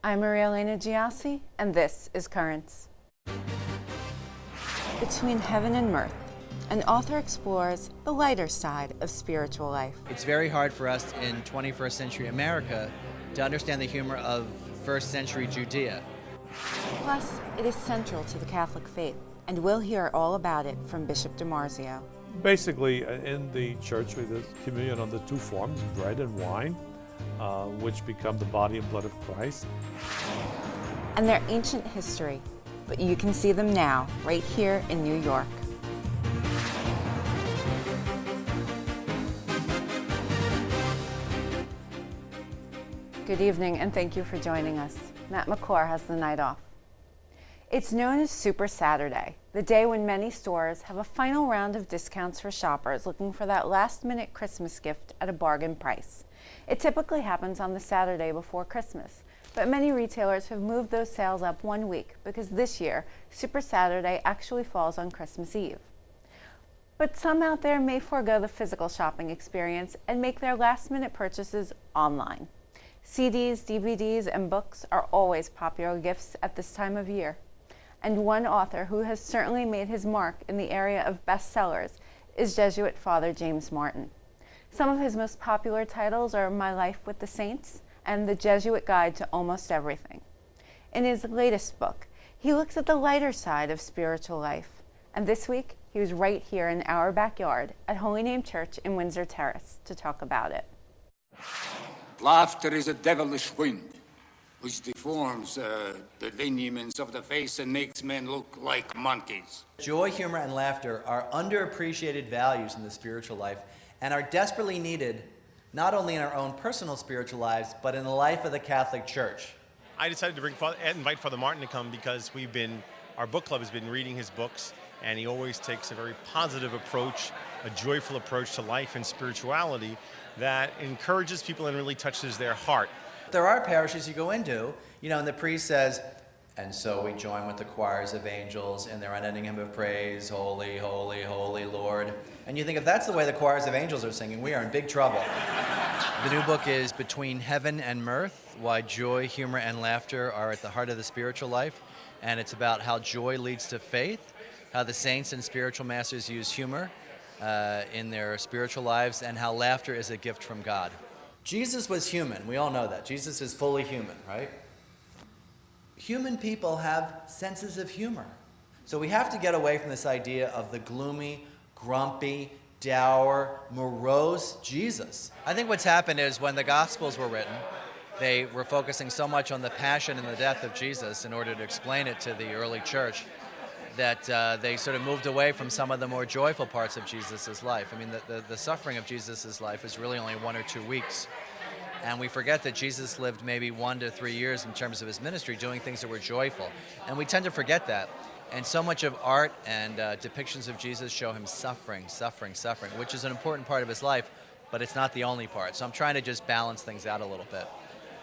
I'm Maria Elena Giassi, and this is Currents. Between Heaven and Mirth, an author explores the lighter side of spiritual life. It's very hard for us in 21st century America to understand the humor of first century Judea. Plus, it is central to the Catholic faith, and we'll hear all about it from Bishop DiMarzio. Basically, in the church, we do communion on the two forms, bread and wine, which become the body and blood of Christ. And their ancient history, but you can see them now, right here in New York. Good evening, and thank you for joining us. Matt McClure has the night off. It's known as Super Saturday, the day when many stores have a final round of discounts for shoppers looking for that last-minute Christmas gift at a bargain price. It typically happens on the Saturday before Christmas, but many retailers have moved those sales up 1 week because this year, Super Saturday actually falls on Christmas Eve. But some out there may forego the physical shopping experience and make their last-minute purchases online. CDs, DVDs, and books are always popular gifts at this time of year. And one author who has certainly made his mark in the area of bestsellers is Jesuit Father James Martin. Some of his most popular titles are My Life with the Saints and The Jesuit Guide to Almost Everything. In his latest book, he looks at the lighter side of spiritual life. And this week, he was right here in our backyard at Holy Name Church in Windsor Terrace to talk about it. Laughter is a devilish wind, which deforms the lineaments of the face and makes men look like monkeys. Joy, humor, and laughter are underappreciated values in the spiritual life and are desperately needed not only in our own personal spiritual lives, but in the life of the Catholic Church. I decided to invite Father Martin to come because our book club has been reading his books, and he always takes a very positive approach, a joyful approach to life and spirituality that encourages people and really touches their heart. There are parishes you go into, and the priest says, and so we join with the choirs of angels in their unending hymn of praise, holy, holy, holy Lord. And you think if that's the way the choirs of angels are singing, we are in big trouble. The new book is Between Heaven and Mirth, Why Joy, Humor, and Laughter Are at the Heart of the Spiritual Life. And it's about how joy leads to faith, how the saints and spiritual masters use humor in their spiritual lives, and how laughter is a gift from God. Jesus was human. We all know that. Jesus is fully human, right? Human people have senses of humor. So we have to get away from this idea of the gloomy, grumpy, dour, morose Jesus. I think what's happened is when the Gospels were written, they were focusing so much on the passion and the death of Jesus in order to explain it to the early church that they sort of moved away from some of the more joyful parts of Jesus' life. I mean, the suffering of Jesus' life is really only 1 or 2 weeks. And we forget that Jesus lived maybe 1 to 3 years in terms of his ministry doing things that were joyful. And we tend to forget that. And so much of art and depictions of Jesus show him suffering, which is an important part of his life, but it's not the only part. So I'm trying to just balance things out a little bit.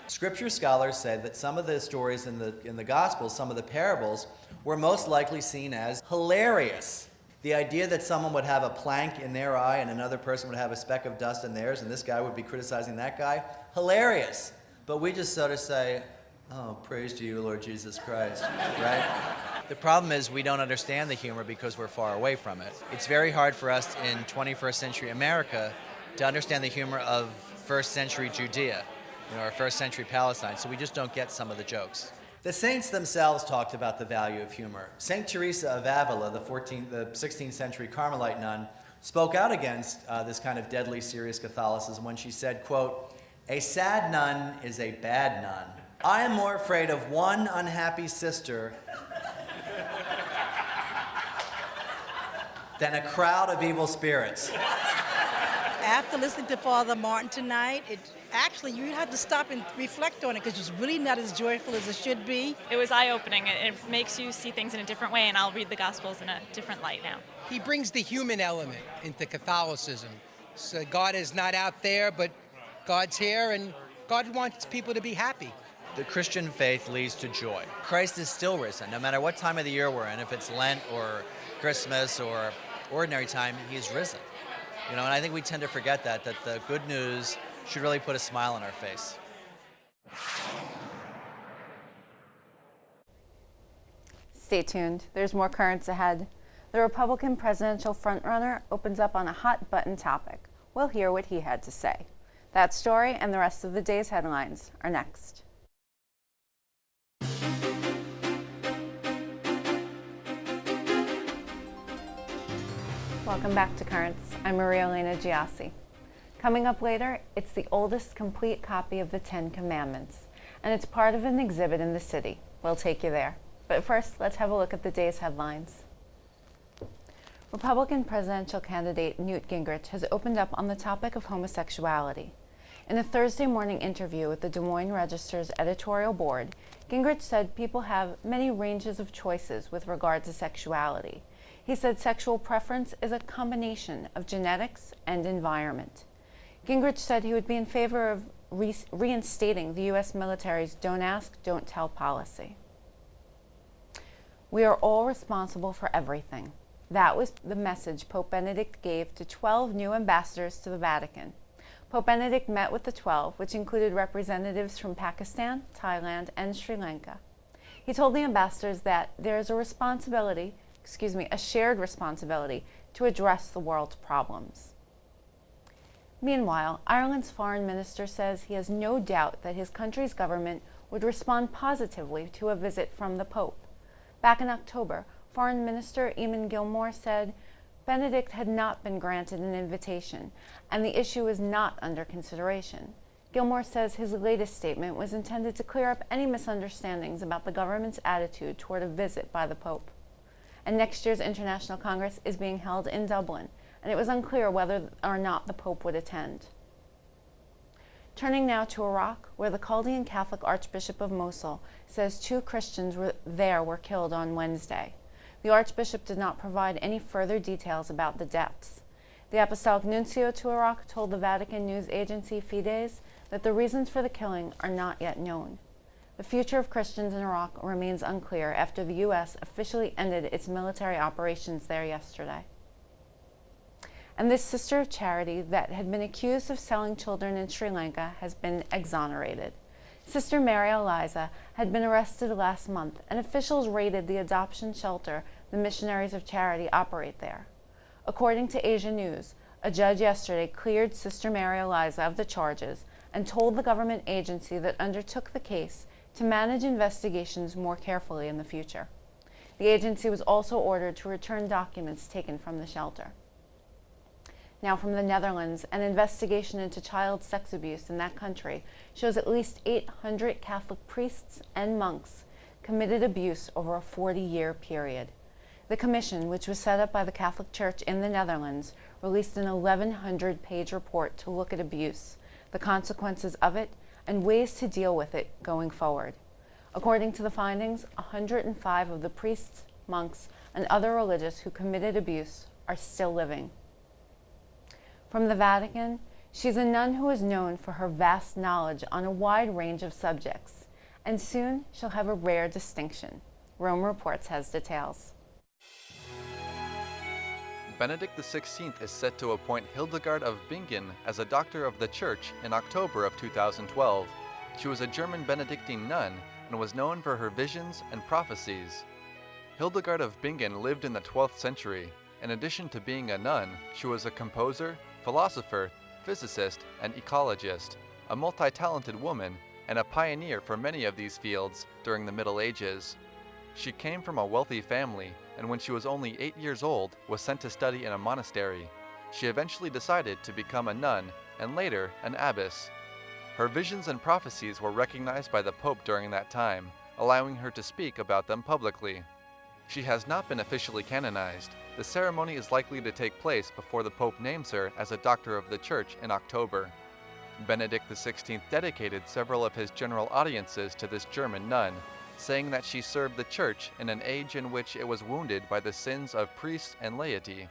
Scripture scholars say that some of the stories in the Gospels, some of the parables, were most likely seen as hilarious. The idea that someone would have a plank in their eye and another person would have a speck of dust in theirs and this guy would be criticizing that guy, hilarious. But we just sort of say, oh, praise to you, Lord Jesus Christ, right? The problem is we don't understand the humor because we're far away from it. It's very hard for us in 21st century America to understand the humor of first century Judea, or first century Palestine, so we just don't get some of the jokes. The saints themselves talked about the value of humor. Saint Teresa of Avila, the 16th century Carmelite nun, spoke out against this kind of deadly serious Catholicism when she said, quote, "A sad nun is a bad nun. I am more afraid of one unhappy sister than a crowd of evil spirits." After listening to Father Martin tonight, actually you had to stop and reflect on it because it's really not as joyful as it should be. It was eye-opening. It makes you see things in a different way, and I'll read the Gospels in a different light now. He brings the human element into Catholicism. So God is not out there, but God's here, and God wants people to be happy. The Christian faith leads to joy. Christ is still risen, no matter what time of the year we're in, if it's Lent or Christmas or ordinary time, he is risen. And I think we tend to forget that the good news should really put a smile on our face. Stay tuned, there's more currents ahead. The Republican presidential frontrunner opens up on a hot-button topic. We'll hear what he had to say. That story and the rest of the day's headlines are next. Welcome back to Currents. I'm Maria Elena Giassi. Coming up later, it's the oldest complete copy of the Ten Commandments, and it's part of an exhibit in the city. We'll take you there. But first, let's have a look at the day's headlines. Republican presidential candidate Newt Gingrich has opened up on the topic of homosexuality. In a Thursday morning interview with the Des Moines Register's editorial board, Gingrich said people have many ranges of choices with regard to sexuality. He said sexual preference is a combination of genetics and environment. Gingrich said he would be in favor of reinstating the U.S. military's Don't Ask, Don't Tell policy. We are all responsible for everything. That was the message Pope Benedict gave to 12 new ambassadors to the Vatican. Pope Benedict met with the 12, which included representatives from Pakistan, Thailand, and Sri Lanka. He told the ambassadors that there is a shared responsibility to address the world's problems. Meanwhile, Ireland's foreign minister says he has no doubt that his country's government would respond positively to a visit from the Pope. Back in October, Foreign Minister Eamon Gilmore said Benedict had not been granted an invitation, and the issue is not under consideration. Gilmore says his latest statement was intended to clear up any misunderstandings about the government's attitude toward a visit by the Pope. And next year's International Congress is being held in Dublin, and it was unclear whether or not the Pope would attend. Turning now to Iraq, where the Chaldean Catholic Archbishop of Mosul says 2 Christians were killed on Wednesday. The Archbishop did not provide any further details about the deaths. The Apostolic Nuncio to Iraq told the Vatican news agency Fides that the reasons for the killing are not yet known. The future of Christians in Iraq remains unclear after the U.S. officially ended its military operations there yesterday. And this sister of charity that had been accused of selling children in Sri Lanka has been exonerated. Sister Mary Eliza had been arrested last month, and officials raided the adoption shelter the Missionaries of Charity operate there. According to Asia News, a judge yesterday cleared Sister Mary Eliza of the charges and told the government agency that undertook the case to manage investigations more carefully in the future. The agency was also ordered to return documents taken from the shelter. Now from the Netherlands, an investigation into child sex abuse in that country shows at least 800 Catholic priests and monks committed abuse over a 40-year period. The commission, which was set up by the Catholic Church in the Netherlands, released an 1,100-page report to look at abuse, the consequences of it, and ways to deal with it going forward. According to the findings, 105 of the priests, monks, and other religious who committed abuse are still living. From the Vatican, she's a nun who is known for her vast knowledge on a wide range of subjects, and soon she'll have a rare distinction. Rome Reports has details. Benedict XVI is set to appoint Hildegard of Bingen as a Doctor of the Church in October of 2012. She was a German Benedictine nun and was known for her visions and prophecies. Hildegard of Bingen lived in the 12th century. In addition to being a nun, she was a composer, philosopher, physicist, and ecologist, a multi-talented woman, and a pioneer for many of these fields during the Middle Ages. She came from a wealthy family, and when she was only 8 years old, was sent to study in a monastery. She eventually decided to become a nun, and later an abbess. Her visions and prophecies were recognized by the Pope during that time, allowing her to speak about them publicly. She has not been officially canonized. The ceremony is likely to take place before the Pope names her as a Doctor of the Church in October. Benedict XVI dedicated several of his general audiences to this German nun, saying that she served the Church in an age in which it was wounded by the sins of priests and laity.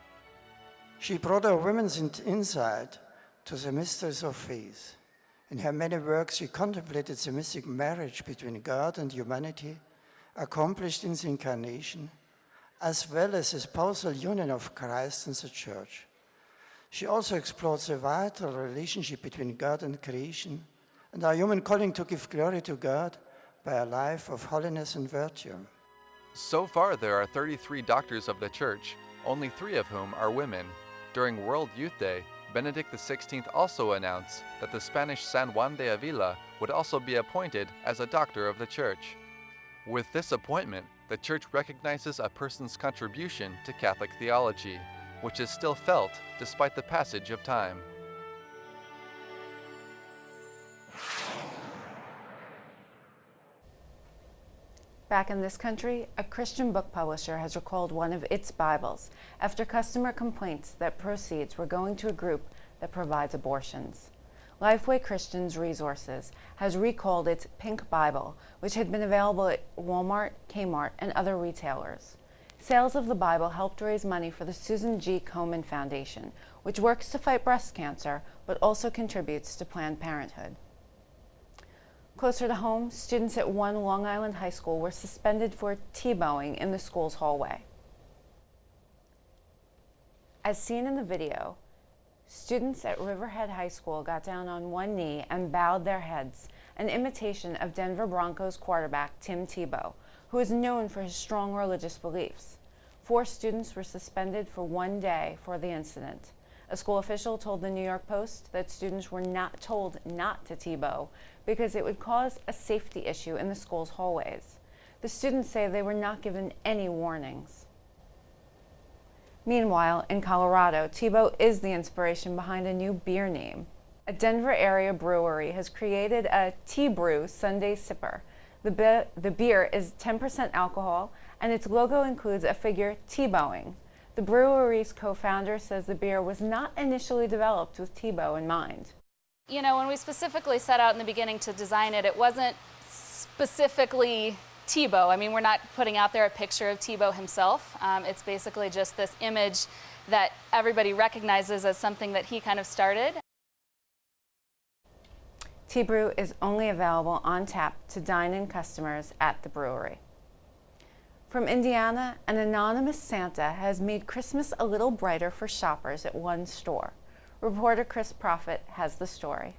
She brought a woman's insight to the mysteries of faith. In her many works, she contemplated the mystic marriage between God and humanity, accomplished in the Incarnation, as well as the spousal union of Christ and the Church. She also explored the vital relationship between God and creation and our human calling to give glory to God by a life of holiness and virtue. So far, there are 33 doctors of the Church, only 3 of whom are women. During World Youth Day, Benedict XVI also announced that the Spanish San Juan de Avila would also be appointed as a doctor of the Church. With this appointment, the Church recognizes a person's contribution to Catholic theology, which is still felt despite the passage of time. Back in this country, a Christian book publisher has recalled one of its Bibles after customer complaints that proceeds were going to a group that provides abortions. Lifeway Christians Resources has recalled its Pink Bible, which had been available at Walmart, Kmart, and other retailers. Sales of the Bible helped raise money for the Susan G. Komen Foundation, which works to fight breast cancer, but also contributes to Planned Parenthood. Closer to home, students at one Long Island high school were suspended for T-bowing in the school's hallway. As seen in the video, students at Riverhead High School got down on one knee and bowed their heads, an imitation of Denver Broncos quarterback Tim Tebow, who is known for his strong religious beliefs. 4 students were suspended for 1 day for the incident. A school official told the New York Post that students were not told not to T-bow because it would cause a safety issue in the school's hallways. The students say they were not given any warnings. Meanwhile, in Colorado, T-bow is the inspiration behind a new beer name. A Denver area brewery has created a T-brew Sunday sipper. The beer is 10% alcohol, and its logo includes a figure T-bowing. The brewery's co-founder says the beer was not initially developed with Tebow in mind. You know, when we specifically set out in the beginning to design it, it wasn't specifically Tebow. I mean, we're not putting out there a picture of Tebow himself. It's basically just this image that everybody recognizes as something that he kind of started. T-brew is only available on tap to dine-in customers at the brewery. From Indiana, an anonymous Santa has made Christmas a little brighter for shoppers at one store. Reporter Chris Prophet has the story.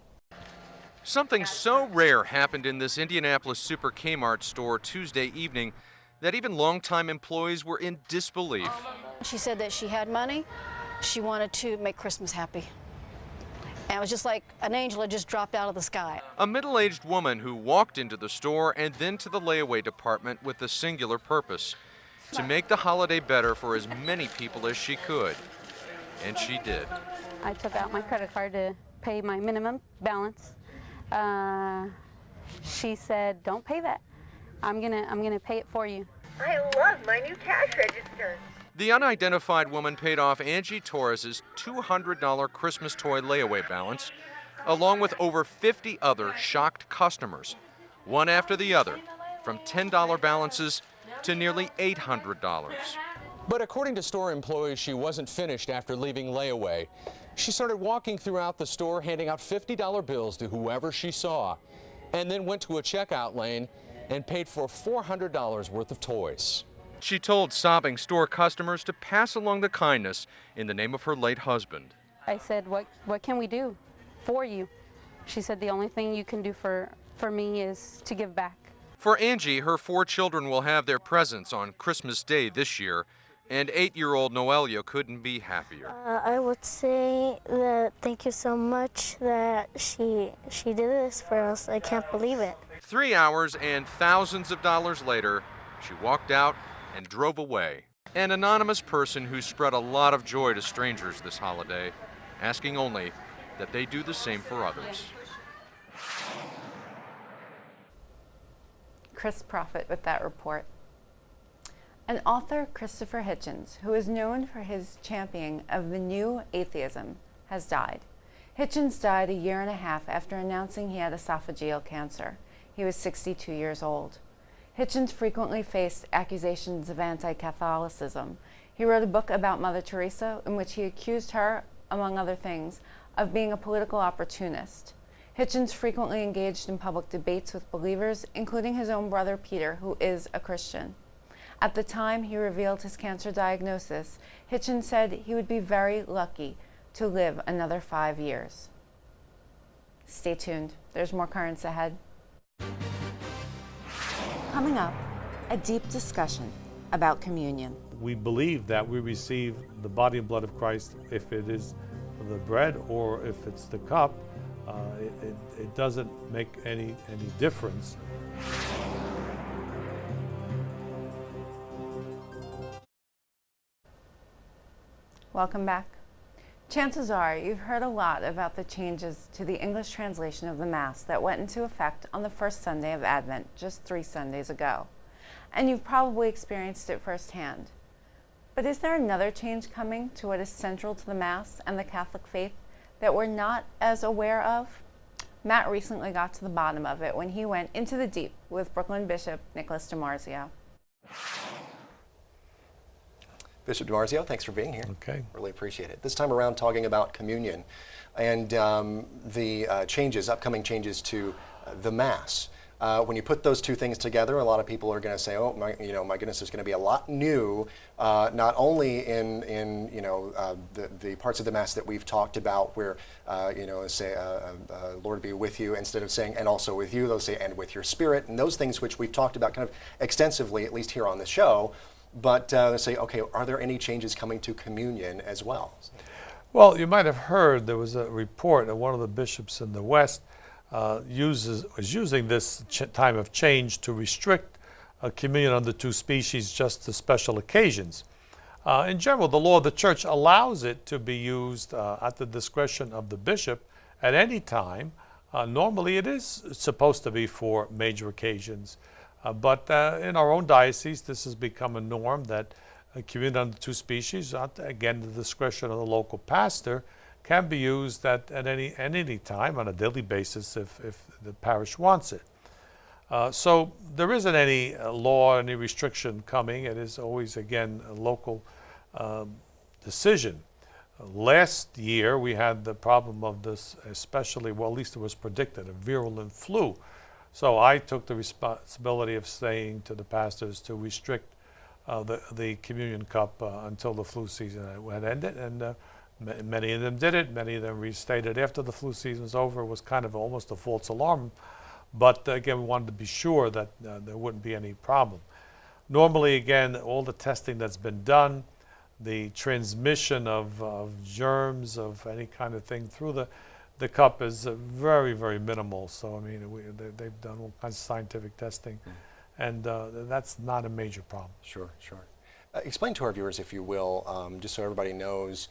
Something so rare happened in this Indianapolis Super Kmart store Tuesday evening that even longtime employees were in disbelief. She said that she had money. She wanted to make Christmas happy. And it was just like an angel had just dropped out of the sky. A middle-aged woman who walked into the store and then to the layaway department with a singular purpose: to make the holiday better for as many people as she could. And she did. I took out my credit card to pay my minimum balance. She said, "Don't pay that. I'm gonna pay it for you." I love my new cash register. The unidentified woman paid off Angie Torres's $200 Christmas toy layaway balance, along with over 50 other shocked customers, one after the other, from $10 balances to nearly $800. But according to store employees, she wasn't finished after leaving layaway. She started walking throughout the store, handing out $50 bills to whoever she saw, and then went to a checkout lane and paid for $400 worth of toys. She told sobbing store customers to pass along the kindness in the name of her late husband. I said, what can we do for you? She said, the only thing you can do for me is to give back. For Angie, her 4 children will have their presents on Christmas Day this year, and 8-year-old Noelia couldn't be happier. I would say that thank you so much that she did this for us. I can't believe it. 3 hours and thousands of dollars later, she walked out and drove away. An anonymous person who spread a lot of joy to strangers this holiday, asking only that they do the same for others. Chris Prophet with that report. And author Christopher Hitchens, who is known for his championing of the new atheism, has died. Hitchens died a year and a half after announcing he had esophageal cancer. He was 62 years old. Hitchens frequently faced accusations of anti-Catholicism. He wrote a book about Mother Teresa in which he accused her, among other things, of being a political opportunist. Hitchens frequently engaged in public debates with believers, including his own brother Peter, who is a Christian. At the time he revealed his cancer diagnosis, Hitchens said he would be very lucky to live another 5 years. Stay tuned. There's more currents ahead. Coming up, a deep discussion about communion. We believe that we receive the body and blood of Christ if it is the bread or if it's the cup. It doesn't make any difference. Welcome back. Chances are you've heard a lot about the changes to the English translation of the Mass that went into effect on the first Sunday of Advent, just 3 Sundays ago. And you've probably experienced it firsthand. But is there another change coming to what is central to the Mass and the Catholic faith that we're not as aware of? Matt recently got to the bottom of it when he went into the deep with Brooklyn Bishop DiMarzio. Bishop DiMarzio, thanks for being here. Okay. Really appreciate it. This time around talking about communion and the changes, upcoming changes to the Mass. When you put those two things together, a lot of people are going to say, "Oh, my goodness, there's going to be a lot new." Not only in the parts of the Mass that we've talked about, where say, "Lord be with you," instead of saying "and also with you," they'll say "and with your spirit," and those things which we've talked about kind of extensively, at least here on the show. But they say, "Okay, are there any changes coming to communion as well?" Well, you might have heard there was a report that one of the bishops in the West is using this time of change to restrict communion under 2 species just to special occasions. In general, the law of the Church allows it to be used at the discretion of the bishop at any time. Normally, it is supposed to be for major occasions. But in our own diocese, this has become a norm that communion under 2 species, again, the discretion of the local pastor, can be used at any time on a daily basis if the parish wants it. So there isn't any law, any restriction coming. It is always, again, a local decision. Last year, we had the problem of this, especially, well, at least it was predicted, a virulent flu. So I took the responsibility of saying to the pastors to restrict the communion cup until the flu season had ended, and many of them did it. Many of them restated after the flu season was over. It was kind of almost a false alarm, but again, we wanted to be sure that there wouldn't be any problem. Normally, again, all the testing that's been done, the transmission of germs, of any kind of thing through the cup is very, very minimal. So, I mean, they've done all kinds of scientific testing, and that's not a major problem. Sure, sure. Explain to our viewers, if you will, just so everybody knows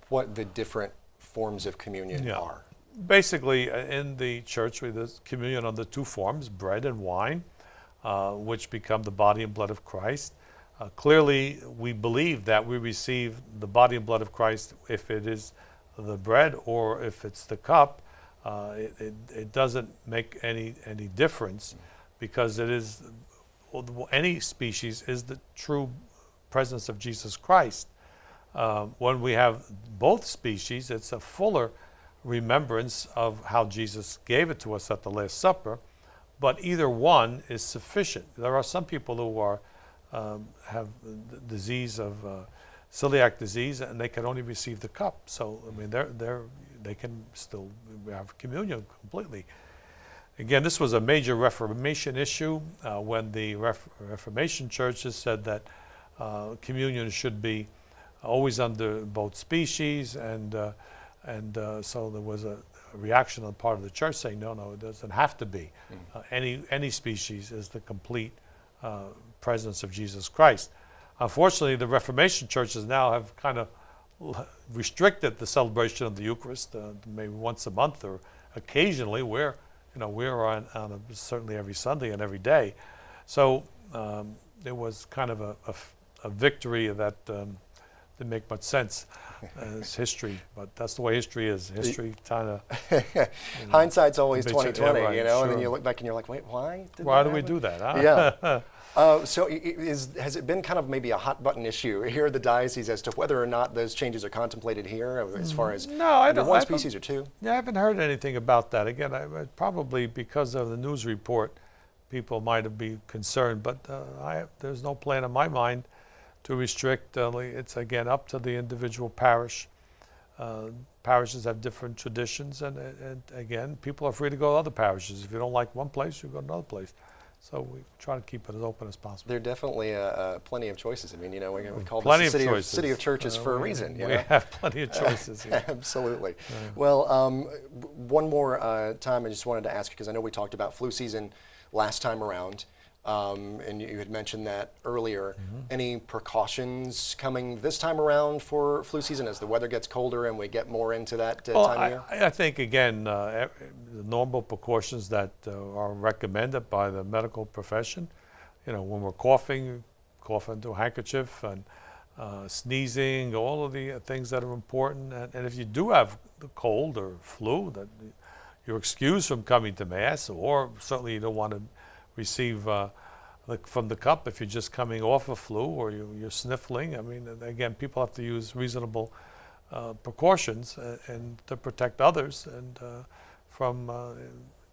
what the different forms of communion are. Basically, in the church, we have communion under 2 forms, bread and wine, which become the body and blood of Christ. Clearly, we believe that we receive the body and blood of Christ if it is the bread or if it's the cup. It doesn't make any difference, because it is, any species is the true presence of Jesus Christ. When we have both species, it's a fuller remembrance of how Jesus gave it to us at the Last Supper, but either one is sufficient. There are some people who are have the disease of celiac disease, and they can only receive the cup. So, I mean, they can still have communion completely. Again, this was a major Reformation issue when the Reformation churches said that communion should be always under both species, and so there was a reaction on the part of the church saying, no, it doesn't have to be. Any species is the complete presence of Jesus Christ. Unfortunately, the Reformation churches now have kind of restricted the celebration of the Eucharist, maybe once a month or occasionally. We're on certainly every Sunday and every day. So it was kind of a victory that didn't make much sense as history, but that's the way history is. History kind of hindsight's always 20/20, right, you know, sure. and then you look back and you're like, wait, why do we do that? Huh? Yeah. So has it been kind of maybe a hot button issue here at the diocese as to whether or not those changes are contemplated here, as far as one species or 2? Yeah, I haven't heard anything about that. Again, probably because of the news report, people might have been concerned, but there's no plan in my mind to restrict. It's again up to the individual parish. Parishes have different traditions, and again, people are free to go to other parishes. If you don't like one place, you go to another place. So we try to keep it as open as possible. There are definitely plenty of choices. I mean, you know, we call Plenty this of the choices. city of churches for a reason. We have plenty of choices here. Absolutely. Well, one more time I just wanted to ask you, because I know we talked about flu season last time around, and you had mentioned that earlier. Any precautions coming this time around for flu season as the weather gets colder and we get more into that time of year? I think, again, the normal precautions that are recommended by the medical profession. You know, when we're coughing, cough into a handkerchief, and sneezing, all of the things that are important. And if you do have the cold or flu, that you're excused from coming to Mass, or certainly you don't want to receive from the cup if you're just coming off a flu or you're sniffling. I mean, again, people have to use reasonable precautions and to protect others and from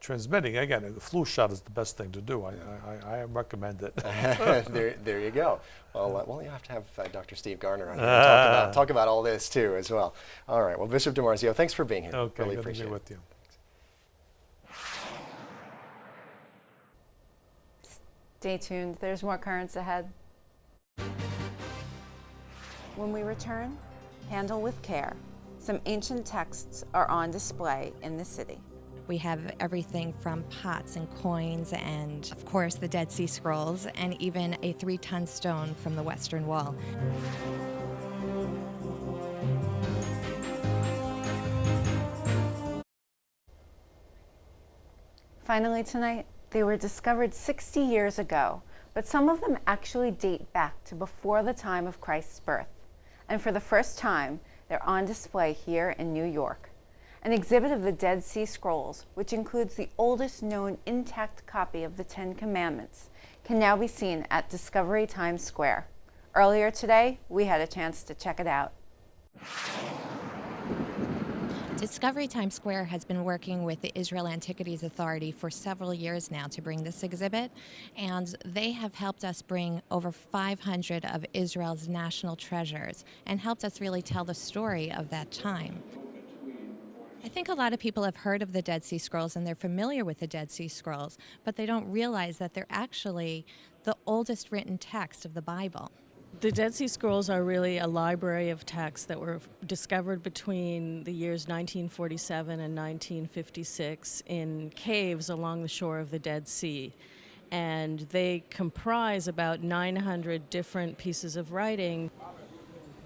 transmitting. Again, the flu shot is the best thing to do. I recommend it. There you go. Well, you have to have Dr. Steve Garner on here and talk about all this too as well. All right. Well, Bishop DiMarzio, thanks for being here. Okay, really good appreciate to be it. with you. Stay tuned, there's more currents ahead. When we return, handle with care. Some ancient texts are on display in the city. We have everything from pots and coins and, of course, the Dead Sea Scrolls, and even a 3-ton stone from the Western Wall. Finally tonight, they were discovered 60 years ago, but some of them actually date back to before the time of Christ's birth. And for the first time, they're on display here in New York. An exhibit of the Dead Sea Scrolls, which includes the oldest known intact copy of the Ten Commandments, can now be seen at Discovery Times Square. Earlier today, we had a chance to check it out. Discovery Times Square has been working with the Israel Antiquities Authority for several years now to bring this exhibit, and they have helped us bring over 500 of Israel's national treasures and helped us really tell the story of that time. I think a lot of people have heard of the Dead Sea Scrolls and they're familiar with the Dead Sea Scrolls, but they don't realize that they're actually the oldest written text of the Bible. The Dead Sea Scrolls are really a library of texts that were discovered between the years 1947 and 1956 in caves along the shore of the Dead Sea. And they comprise about 900 different pieces of writing.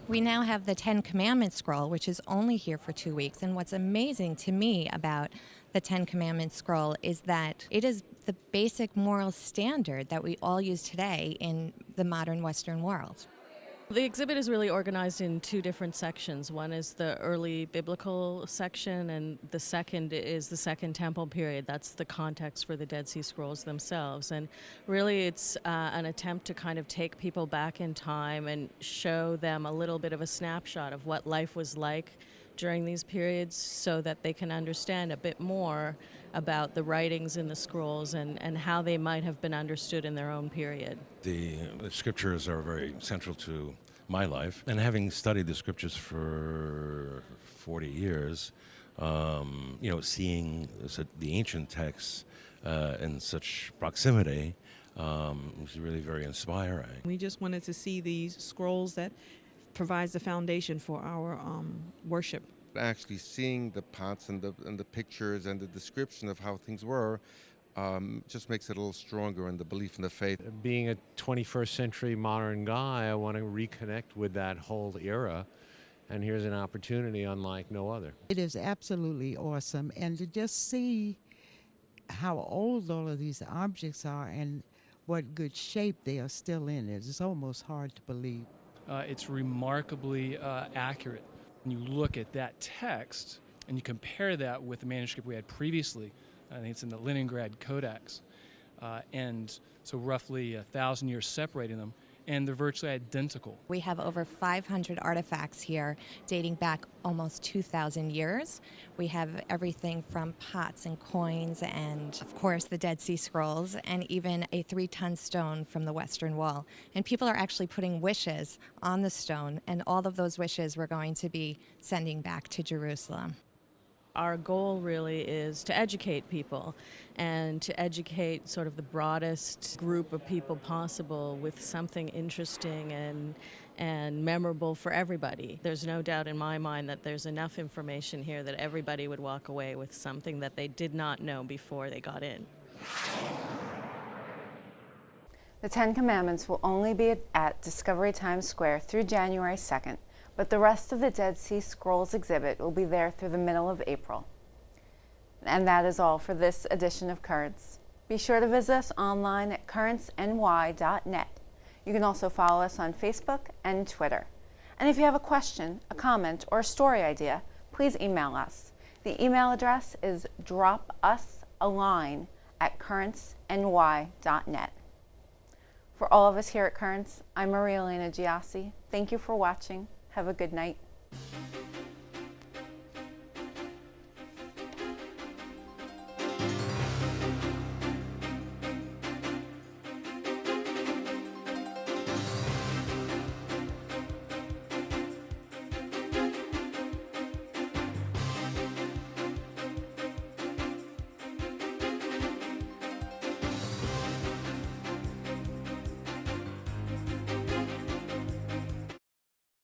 We now have the Ten Commandments scroll, which is only here for 2 weeks. And what's amazing to me about the Ten Commandments scroll is that it is the basic moral standard that we all use today in the modern Western world. The exhibit is really organized in 2 different sections. One is the early biblical section, and the second is the Second Temple period. That's the context for the Dead Sea Scrolls themselves. And really it's an attempt to kind of take people back in time and show them a little bit of a snapshot of what life was like during these periods so that they can understand a bit more about the writings in the scrolls and how they might have been understood in their own period. The scriptures are very central to my life, and having studied the scriptures for 40 years, you know, seeing the ancient texts in such proximity was really very inspiring. We just wanted to see these scrolls that provides the foundation for our worship. Actually seeing the pots and the pictures and the description of how things were just makes it a little stronger in the belief in the faith. Being a 21st century modern guy, I want to reconnect with that whole era, and here's an opportunity unlike no other. It is absolutely awesome, and to just see how old all of these objects are and what good shape they are still in, it's almost hard to believe. It's remarkably accurate. When you look at that text and you compare that with the manuscript we had previously, I think it's in the Leningrad Codex, and so roughly 1,000 years separating them, and they're virtually identical. We have over 500 artifacts here dating back almost 2,000 years. We have everything from pots and coins and, of course, the Dead Sea Scrolls, and even a 3-ton stone from the Western Wall. And people are actually putting wishes on the stone, and all of those wishes we're going to be sending back to Jerusalem. our goal really is to educate people and to educate sort of the broadest group of people possible with something interesting and memorable for everybody. There's no doubt in my mind that there's enough information here that everybody would walk away with something that they did not know before they got in. The Ten Commandments will only be at Discovery Times Square through January 2nd, but the rest of the Dead Sea Scrolls exhibit will be there through the middle of April. And that is all for this edition of Currents. Be sure to visit us online at currentsny.net. You can also follow us on Facebook and Twitter. And if you have a question, a comment, or a story idea, please email us. The email address is dropusaline@currentsny.net. For all of us here at Currents, I'm Maria Elena Giassi. Thank you for watching. Have a good night.